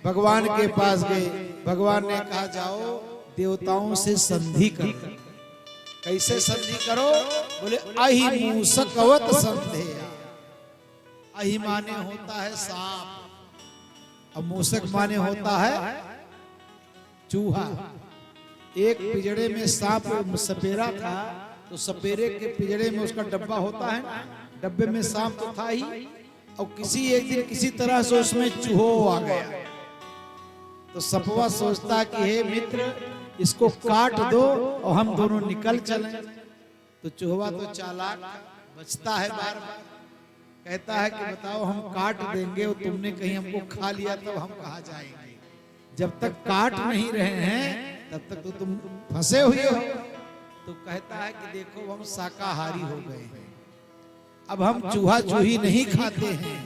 भगवान के पास गए। भगवान ने कहा जाओ देवताओं से संधि करो। कैसे संधि करो? बोले अहि मूसकवत संधेया। अहि माने होता है सांप, अब मूसक माने होता है चूहा। एक पिंजड़े में सांप सपेरा था, तो सपेरे के पिंजड़े में उसका डब्बा होता है ना, डब्बे में सांप तो था ही, और किसी एक दिन किसी तरह से उसमें चूहो आ गया। तो सपवा सोचता कि हे मित्र इसको काट दो और हम दोनों निकल चलें। तो चूहा तो चालाक बचता है, बार बार कहता है कि बताओ हम काट देंगे और तुमने कहीं हमको खा लिया तो हम कहाँ जाएंगे? जब तक काट नहीं रहे हैं तब तक तो तुम फंसे हुए हो। तो कहता है कि देखो हम शाकाहारी हो गए हैं, अब हम चूहा चूही नहीं खाते हैं।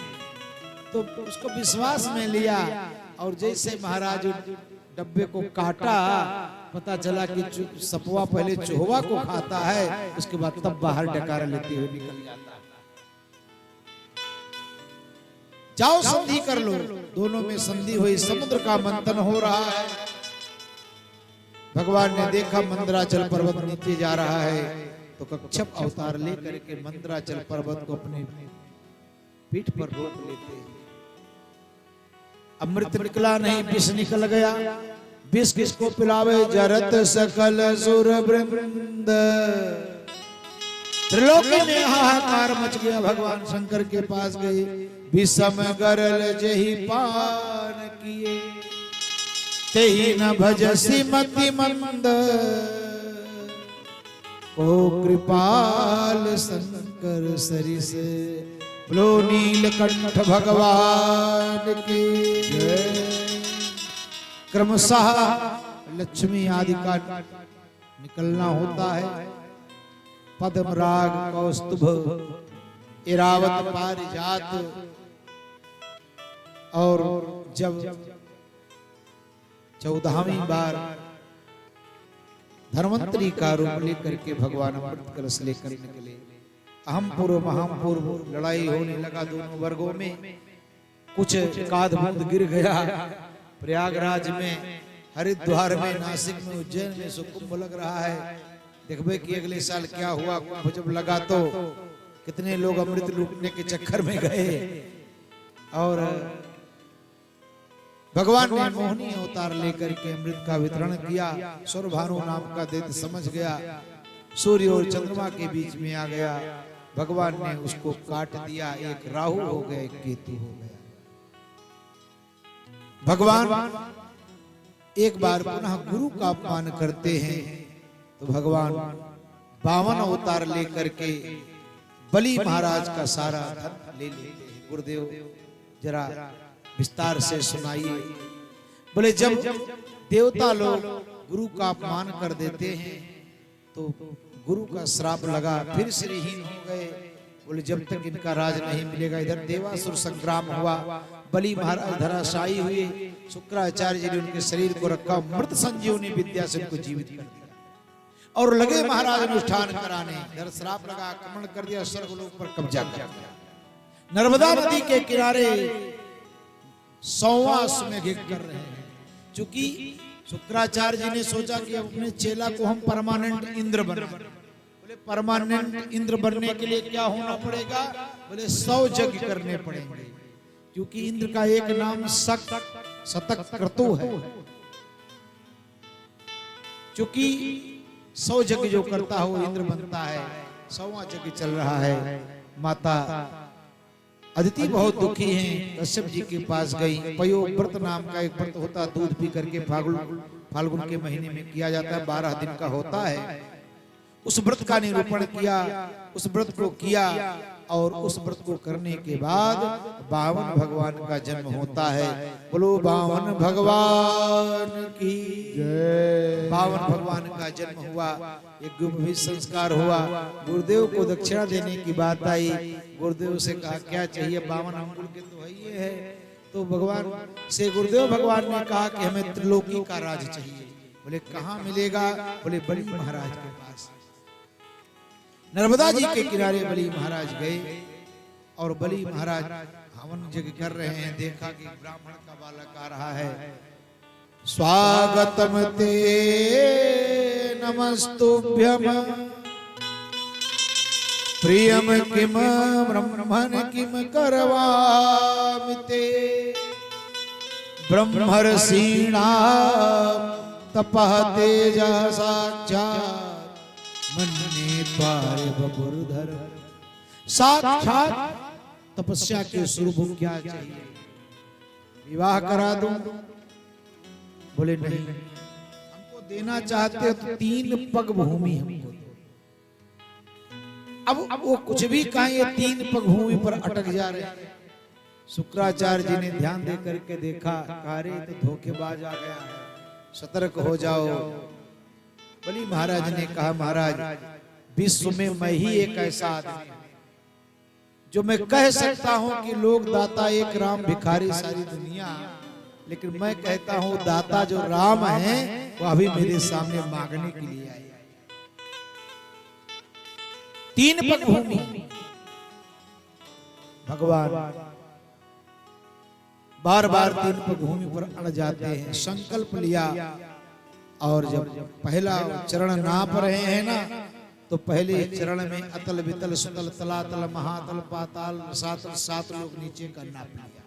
तो उसको विश्वास में लिया, और जैसे महाराज डब्बे को काटा, पता चला कि सपवा पहले चूहा को खाता है, उसके बाद तब बाहर डकार लेते हुए निकल जाता है। जाओ संधि कर लो। दोनों में संधि हुई, समुद्र का मंथन हो रहा है। भगवान ने देखा मंदराचल पर्वत नीचे जा रहा है, तो कच्छप अवतार लेकर के मंदराचल पर्वत को अपने पीठ पर रोक लेते हैं। अमृत निकला नहीं, विष निकल गया। विष किसको पिलावे? जरत सकल सुर वृंद। त्रिलोकी में हाहाकार मच गया। भगवान शंकर के पास गए, विषम गरल जही पान किए, तेहि न भजसी मति मंद, को कृपाल शंकर सरिस। बोलो नीलकंठ भगवान की जय। क्रमशः लक्ष्मी आदि का निकलना होता है। पद्म राग कौस्तुभ इरावत पारिजात, और जब 14वीं बार धन्वंतरी का रूप लेकर के भगवान अमृत कलश लेकर निकले, अहम पूर्व महाम पूर्व लड़ाई होने लगा दोनों वर्गों में। कुछ एकाध बूंद गिर गया प्रयागराज में, हरिद्वार में, नासिक में, उज्जैन में सो कुंभ लग रहा है। देखबे कि अगले साल क्या हुआ। कुंभ जब लगा तो कितने लोग अमृत लूटने के चक्कर में गए। और भगवान ने मोहिनी अवतार लेकर के अमृत का वितरण किया। सौरभानु नाम का दैत्य समझ गया, सूर्य और चंद्रमा के बीच में आ गया। भगवान ने उसको काट दिया। एक राहु हो गया, एक केतु हो गया। भगवान एक बार पुनः गुरु का अपमान करते हैं, तो भगवान 52 अवतार लेकर के बलि महाराज का सारा धन ले लेते हैं। गुरुदेव जरा विस्तार से सुनाइए। बोले जब देवता लोग गुरु का अपमान कर देते हैं तो गुरु का श्राप लगा, फिर श्रीहीन हो गए। बोले जब तक इनका राज नहीं मिलेगा। इधर देवासुर संग्राम हुआ, बलि महाराज धराशायी हुए। शुक्राचार्य जी ने उनके शरीर को रखा, मृत संजीवनी विद्या से उनको जीवित कर दिया, और लगे महाराज अनुष्ठान कराने। इधर श्राप लगा, आक्रमण कर दिया, स्वर्गलोक पर कब्जा कर दिया। नर्मदा नदी के किनारे 100वां अश्वमेघ यज्ञ कर रहे हैं। चूंकि शुक्राचार्य जी ने सोचा कि अपने चेला को हम परमानेंट इंद्र बनाएं। बोले परमानेंट इंद्र बनने के लिए क्या होना पड़ेगा? बोले 100 यज्ञ करने पड़ेंगे, क्योंकि इंद्र का एक नाम शतक क्रतु है। क्योंकि 100 यज्ञ जो करता हो इंद्र बनता है। 100वां यज्ञ चल रहा है। माता अदिति बहुत दुखी हैं, कश्यप जी के पास गई। पयो व्रत नाम का एक व्रत होता, दूध पी करके फाल्गुन के महीने में किया जाता है, 12 दिन का होता है। उस व्रत का निरूपण किया, उस व्रत को किया, और उस व्रत को करने के बाद 52 भगवान का जन्म होता है। बोलो 52 भगवान की जय। 52 भगवान का जन्म हुआ, एक गुरुभी संस्कार हुआ। गुरुदेव को दक्षिणा देने की बात आई। गुरुदेव से कहा क्या चाहिए? 52 अंगुल के तो है है। तो भगवान से गुरुदेव भगवान ने कहा कि हमें त्रिलोकी का राज चाहिए। बोले कहाँ मिलेगा? बोले बलि महाराज के पास। नर्मदा जी के किनारे बलि महाराज गए, और बलि महाराज हवन यज्ञ कर रहे हैं, देखा कि ब्राह्मण का बालक आ रहा है। स्वागतम ते नमस्तुभ्यम प्रियम किम ब्रह्मण किम करवामि ते ब्रह्मर्षीणा तपः तेजा साक्षात् मन्ये त्वारे बपुर्धर। साक्षात तपस्या के स्वरूप क्या चाहिए? विवाह करा दूं? बोले नहीं, हमको देना चाहते हो तो 3 पग भूमि हमको। अब वो कुछ भी कहें, ये 3 पग भूमि पर अटक जा रहे हैं। शुक्राचार्य जी ने ध्यान दे करके देखा, अरे तो धोखेबाज आ गया है, सतर्क हो जाओ। बलि महाराज ने कहा, महाराज विश्व में मैं ही एक ऐसा आदमी हूं जो मैं कह सकता हूं कि लोग दाता एक राम भिखारी सारी दुनिया, लेकिन मैं कहता हूं दाता जो राम है वो अभी मेरे सामने मांगने के लिए आए। 3 पग भूमि भगवान बार बार 3 पग भूमि पर अड़ जाते हैं। संकल्प लिया और जब पहला चरण नाप रहे हैं ना, तो पहले चरण में अतल वितल सुतल तलातल महातल पाताल रसातल 7 लोग नीचे का नाप लिया।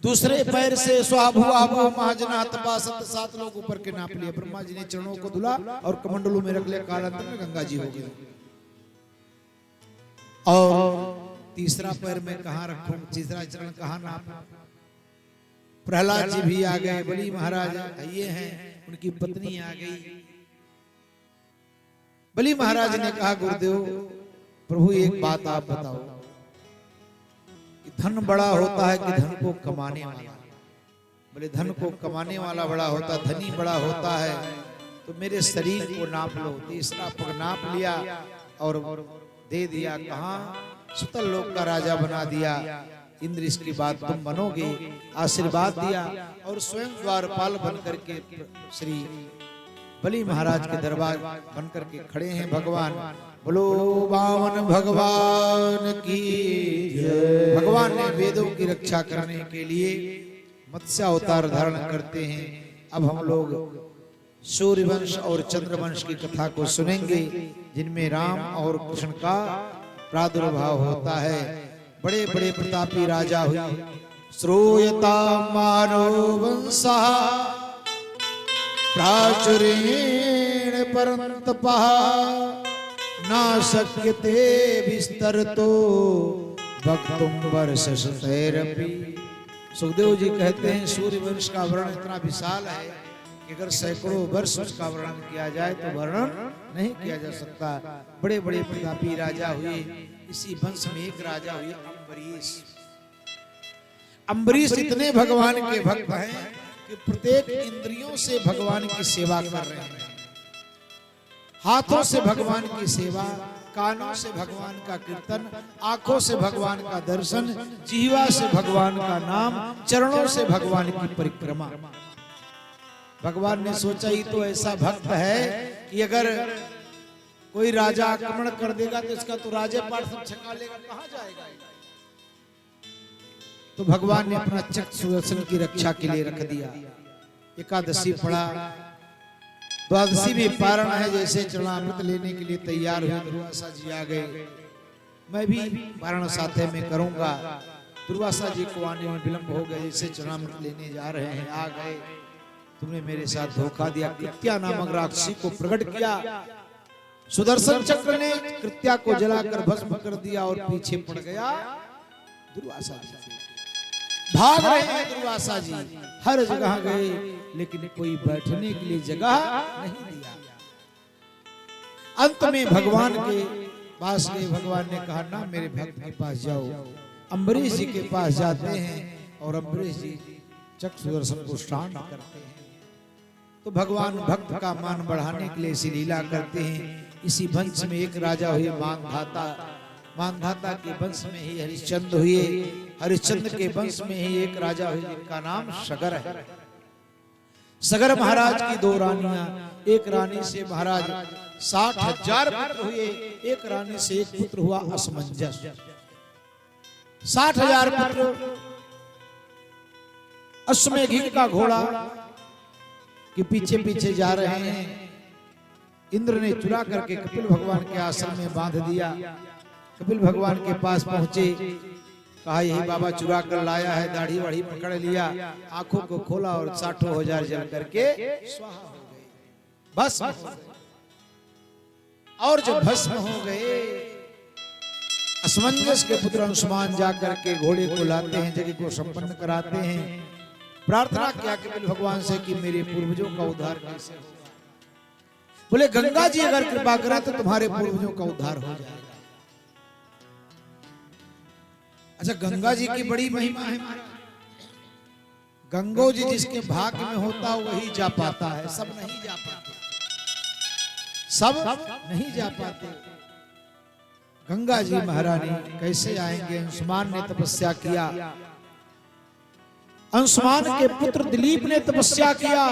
दूसरे पैर से स्वाभु आभु महाजना तपासत 7 लोग ऊपर के नाप लिए। ब्रह्मा जी ने चरणों को धुला और कमंडलों में रख लिया। कालांतर में गंगा जी हो गए। और तीसरा पैर में कहां रखूं, तीसरा चरण कहां नाप? प्रहलाद जी भी आ गए। बलि महाराज ये हैं, उनकी पत्नी आ गई। बलि महाराज ने कहा, गुरुदेव प्रभु एक बात आप बताओ कि धन बड़ा होता है कि धन को कमाने वाला? बोले धन को कमाने वाला बड़ा होता, धनी बड़ा होता है। तो मेरे शरीर को नाप लो। तीसरा पग नाप लिया और दे दिया। कहा? सुतल लोक का राजा बना दिया। इंद्र इसकी बात तुम बनोगे, आशीर्वाद दिया और स्वयं द्वारपाल बनकर के श्री बलि महाराज के दरबार बनकर के खड़े हैं भगवान। बोलो बावन भगवान की जय। भगवान ने वेदों की रक्षा करने के लिए मत्स्य अवतार धारण करते हैं। अब हम लोग सूर्यवंश और चंद्रवंश की कथा को सुनेंगे, जिनमें राम और कृष्ण का प्रादुर्भाव होता है। बड़े बड़े प्रतापी राजा हुए। श्रूयता मानव वंशः प्राचुर्येण परन्तपः न शक्यते विस्तरतो वक्तुं वर्षशतैरपि। सुखदेव जी कहते हैं सूर्यवंश का वर्णन इतना विशाल है कि अगर सैकड़ों वर्ष उसका वर्णन किया जाए तो वर्णन नहीं किया जा सकता। बड़े बड़े प्रतापी राजा हुए। इसी वंश में एक राजा हुए अम्बरीश। अम्बरीश इतने भगवान के भक्त हैं कि प्रत्येक इंद्रियों से भगवान की सेवा कर रहे हैं। हाथों से भगवान की सेवा, कानों से भगवान का कीर्तन, आंखों से भगवान का दर्शन, जीवा से भगवान का नाम, चरणों से भगवान की परिक्रमा। भगवान ने सोचा ही तो ऐसा भक्त है कि अगर कोई राजा आक्रमण कर देगा तो इसका तो राज्यपाल सब छका लेगा, कहां जाएगा? तो भगवान ने अपना चक्र सुदर्शन की रक्षा के लिए रख दिया। एकादशी पड़ा, द्वादशी भी पारण है। जैसे चरणामृत लेने के लिए तैयार हुए दुर्वासा जी आ गए। मैं भी पारण साथे में करूंगा। दुर्वासा जी को आने में विलंब हो गया। जैसे चरणामृत लेने जा रहे हैं, आ गए। तुमने मेरे साथ धोखा दिया। कृत्या नामक राक्षसी को प्रकट किया। सुदर्शन चक्र ने कृत्या को जलाकर भस्म कर दिया और पीछे पड़ गया दुर्वासा जी। भाग रहे हैं दुर्वासा जी, हर जगह गए, लेकिन कोई बैठने के लिए जगह नहीं दिया। अंत में भगवान के पास गए। भगवान ने कहा, ना मेरे भक्त के पास जाओ। अम्बरीश जी के पास जाते हैं और अम्बरीश जी चक्र सुदर्शन को शांत करते हैं। तो भगवान भक्त का मान बढ़ाने के लिए ऐसी लीला करते हैं। इसी वंश में एक राजा हुए मानधाता। मानधाता के वंश में ही हरिश्चंद्र हुए। हरिश्चंद्र के वंश में ही एक राजा हुए जिनका नाम सगर है। सगर महाराज की 2 रानियां। एक रानी से महाराज 60,000 पुत्र हुए। एक रानी से एक पुत्र हुआ असमंजस। 60,000 पुत्र, अश्वमेघ का घोड़ा के पीछे पीछे जा रहे हैं। इंद्र ने चुरा करके कपिल भगवान के आश्रम में बांध दिया। कपिल भगवान के पास पहुंचे, कहा यही बाबा चुरा कर लाया है। दाढ़ी वाढ़ी पकड़ लिया, आंखों को खोला और 60,000 जल करके स्वाहा हो गए, भस्म हो गए। और जब भस्म हो गए, असमंजस के पुत्र अंशुमान जाकर के घोड़े को लाते हैं, यज्ञ को संपन्न कराते हैं। प्रार्थना किया कपिल भगवान से कि मेरे पूर्वजों का उद्धार कैसे होगा। बोले गंगा जी अगर कृपा करा तो तुम्हारे पूर्वजों का उद्धार हो जाएगा। अच्छा, गंगा जी की बड़ी महिमा है। गंगो जी जिसके भाग्य में होता वही जा पाता है, सब नहीं जा पाते, सब नहीं जा पाते। गंगा जी महारानी कैसे आएंगे? अंशुमान ने तपस्या किया, अंशुमान के पुत्र दिलीप ने तपस्या किया,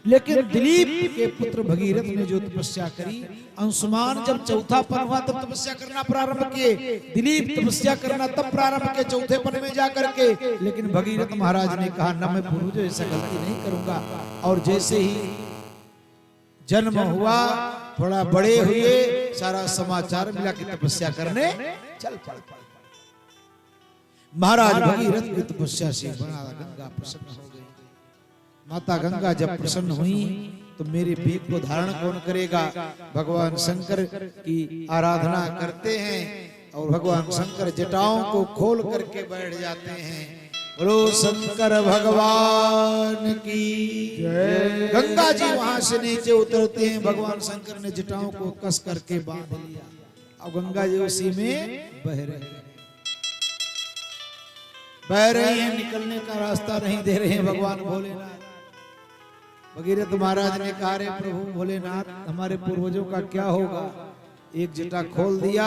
लेकिन दिलीप के पुत्र भगीरथ ने जो तपस्या करी, अंशुमान जब चौथा पन हुआ तब तपस्या करना प्रारंभ किए, दिलीप तपस्या करना तब प्रारंभ किए चौथे पन में जाकर के। लेकिन भगीरथ महाराज ने कहा न, मैं पूर्वजों ऐसा गलती नहीं करूंगा। और जैसे ही जन्म हुआ, थोड़ा बड़े हुए, सारा समाचार मिला कि तपस्या करने चल पड़े। महाराज भगीरथ की तपस्या से बड़ा गंगा प्रसन्न हो गई। माता गंगा जब प्रसन्न हुई तो मेरे भेद को धारण कौन करेगा? भगवान शंकर की आराधना करते हैं और भगवान शंकर जटाओं को खोल करके बैठ जाते हैं। बोलो शंकर भगवान की जय। गंगा जी वहां से नीचे उतरते हैं, भगवान शंकर ने जटाओं को कस करके बांध लिया। अब गंगा जी उसी में बह रही हैं, निकलने का रास्ता नहीं दे रहे हैं भगवान भोलेनाथ। भगीरथ महाराज ने कहा, रे प्रभु भोलेनाथ, हमारे पूर्वजों का क्या होगा? एक जटा खोल दिया,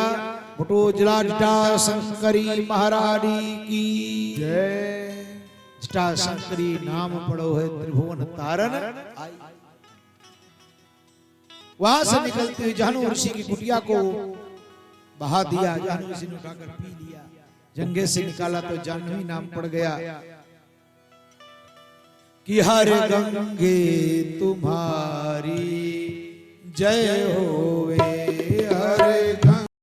बटो जला जटा शंकरी महारानी की जय। जटा शंकरी नाम पड़ो है त्रिभुवन तारन आई। वहां से निकलते हुए जाहनु ऋषि की कुटिया को बहा दिया, जाहनु ऋषि ने उठाकर पी लिया। जंगे से निकाला तो जाह्नवी नाम पड़ गया कि हर गंगे तुम्हारी जय हो